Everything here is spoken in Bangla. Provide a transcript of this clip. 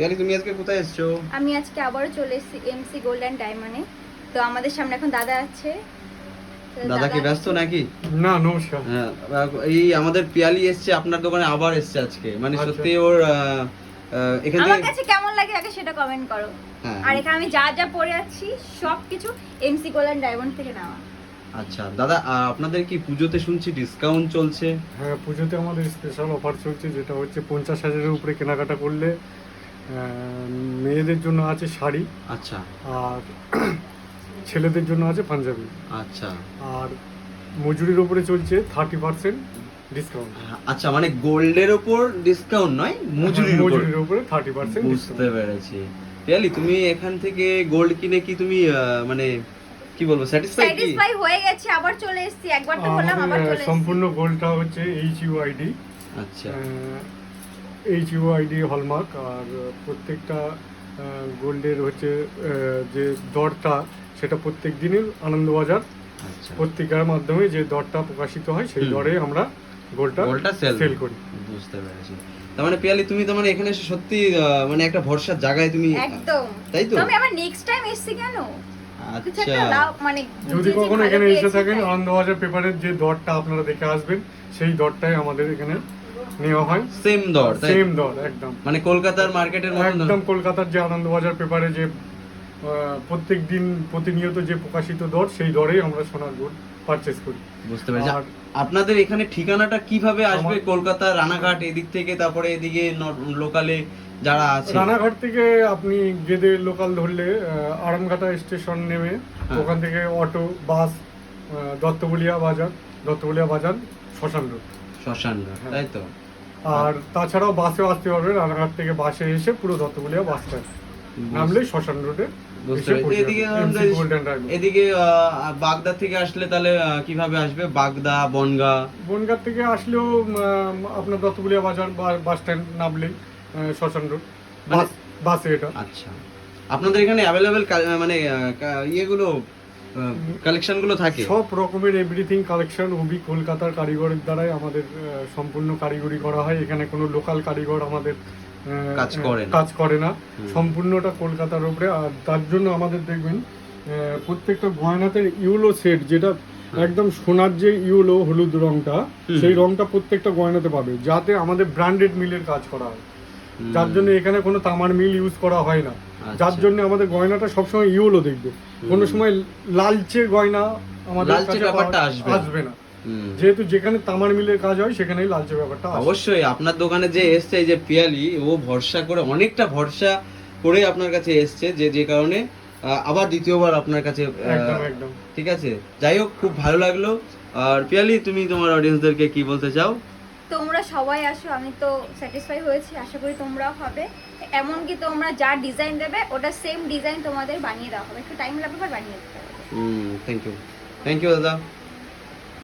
পিয়ালি তুমি আজকে কোথায় এসছো? আমি আজকে আবারও চলে এসেছি এমসি গোল্ড অ্যান্ড ডায়মন্ডে। তো আমাদের সামনে এখন দাদা আছে। তো দাদা কি ব্যস্ত নাকি? না, নমস্কার। হ্যাঁ, এই আমাদের পিয়ালি এসছে আপনার দোকানে, আবার এসছে আজকে, মানে আচ্ছা। সত্যি ওর এখান আমার থেকে কাছে কেমন লাগে আগে সেটা কমেন্ট করো। হ্যাঁ। আর এখানে আমি যা যা পরে আছি সবকিছু এমসি গোল্ড অ্যান্ড ডায়মন্ড থেকে নেওয়া। আচ্ছা দাদা, আপনাদের কি পুজোতে শুনছি ডিসকাউন্ট চলছে? হ্যাঁ, পুজোতে আমাদের স্পেশাল অফার চলছে, যেটা হচ্ছে 50,000-এর উপরে কেনাকাটা করলে মেয়েদের জন্য আছে শাড়ি, আচ্ছা আর ছেলেদের জন্য আছে পাঞ্জাবি। আচ্ছা আর মজুরির উপরে চলছে 30% ডিসকাউন্ট। আচ্ছা, মানে গোল্ডের উপর ডিসকাউন্ট নয়, মজুরির উপর। উপরে 30% বুঝতে পেরেছি। পিয়ালি তুমি এখান থেকে গোল্ড কিনে কি তুমি মানে কি বলবো, স্যাটিসফাই হয়ে গেছে, আবার চলে এসেছি। একবার তো হলাম, আবার চলে এসেছি। সম্পূর্ণ গোল্ডটা হচ্ছে HUID, আচ্ছা HUID হলমার্ক। আর প্রত্যেকটা গোল্ডের হচ্ছে যে দরটা, সেটা প্রত্যেক দিনের আনন্দবাজার আচ্ছা পত্রিকার মাধ্যমে যে দরটা প্রকাশিত হয়, সেই দরে আমরা গোল্ডটা সেল করি। বুঝতে পেরেছি। তার মানে পিয়ালি তুমি তো মানে এখানে এসে সত্যি মানে একটা ভরসার জায়গায় তুমি, একদম। তাই তো? আমি আবার নেক্সট টাইম এসেছি কেন? কিছু আচ্ছা একটা মানে যদি যে কখনো ভালো এখানে এসে পেয়েছি থাকেন, তাই। আনন্দবাজার পেপারের যে দরটা আপনারা দেখে আসবেন, সেই দরটাই আমাদের এখানে নেওয়া হয়। সেম দর, তাই? সেম দর একদম, মানে কলকাতার মার্কেটের মতো না? একদম কলকাতার যে আনন্দবাজার পেপারে যে প্রত্যেক দিন প্রতিনিয়ত যে প্রকাশিত দর, সেই দরেই আমরা সোনার গোল্ড পারচেজ করি। বুঝতে পেরেছি। আর আপনাদের এখানে ঠিকানাটা কিভাবে আসবে? আমার- কলকাতা রানাঘাট এদিক থেকে, তারপরে এদিকে লোকালে যারা আছে? রানাঘাট থেকে আপনি গেদে লোকাল ধরলে আরামঘাটা স্টেশন নেমে ওখান থেকে অটো, বাস, দত্তবলিয়া বাজার, শ্মশান রোড। শ্মশান ঘাট, তাই তো? আর তাছাড়াও বাসেও আসতে পারবে, রানাঘাট থেকে বাসে এসে পুরো দত্তবলিয়া বাস স্ট্যান্ড নামলেই শ্মশান রোডে বুঝতে এসে পেরেছি। পৌঁছে এদিকে যাবে। MC Gold and Diamond। এদিকে বাগদা থেকে আসলে তাহলে কিভাবে আসবে? বাগদা, বনগা? বনগাঁ থেকে আসলেও আপনার দত্তবলিয়া বাজার বা বাস স্ট্যান্ড নামলেই শ্মশান রোড, মানে- বাসে এটা। আচ্ছা, আপনাদের এখানে অ্যাভেলেবেল মানে ইয়েগুলো কালেকশন গুলো থাকে? সব রকমের এভরিথিং কালেকশন কলকাতার কারিগরের দ্বারাই আমাদের সম্পূর্ণ কারিগরি করা হয়। এখানে কোনো লোকাল কারিগর আমাদের কাজ করে না, সম্পূর্ণটা কলকাতার উপরে। আর তার জন্য আমাদের দেখবেন প্রত্যেকটা গয়নাতে ইউলো সেট, যেটা একদম সোনার যে ইউলো হলুদ রংটা, সেই রংটা প্রত্যেকটা গয়নাতে পাবে, যাতে আমাদের ব্র্যান্ডেড মিলের কাজ করা হয়। যার জন্য এখানে কোনো তামার মিল ইউজ করা হয় না, যার জন্য আমাদের গয়নাটা সবসময় ইউলো দেখবে। কোনো সময় লালচে গয়না আমাদের কাছে আসবে না, যেহেতু যেখানে তামার মিলের কাজ হয় সেখানেই লালচে ব্যাপারটা আসে। অবশ্যই আপনার দোকানে যে এসছে এই যে পিয়ালি, ও ভরসা করে, অনেকটা ভরসা করে আপনার কাছে এসছে, যে কারণে আবার দ্বিতীয়বার আপনার কাছে। একদম ঠিক আছে, যাই হোক, খুব ভালো লাগলো। আর পিয়ালি, তুমি তোমার অডিয়েন্সদেরকে কি বলতে চাও? তোমরা সবাই আসো, আমি তো স্যাটিসফাই হয়েছি, আশা করি তোমরাও হবে। এমনকি তোমরা যা ডিজাইন দেবে ওটা সেম ডিজাইন তোমাদের বানিয়ে দেওয়া হবে, একটু টাইম লাগবে বাট বানিয়ে দিতে হবে। থ্যাংক ইউ দাদা।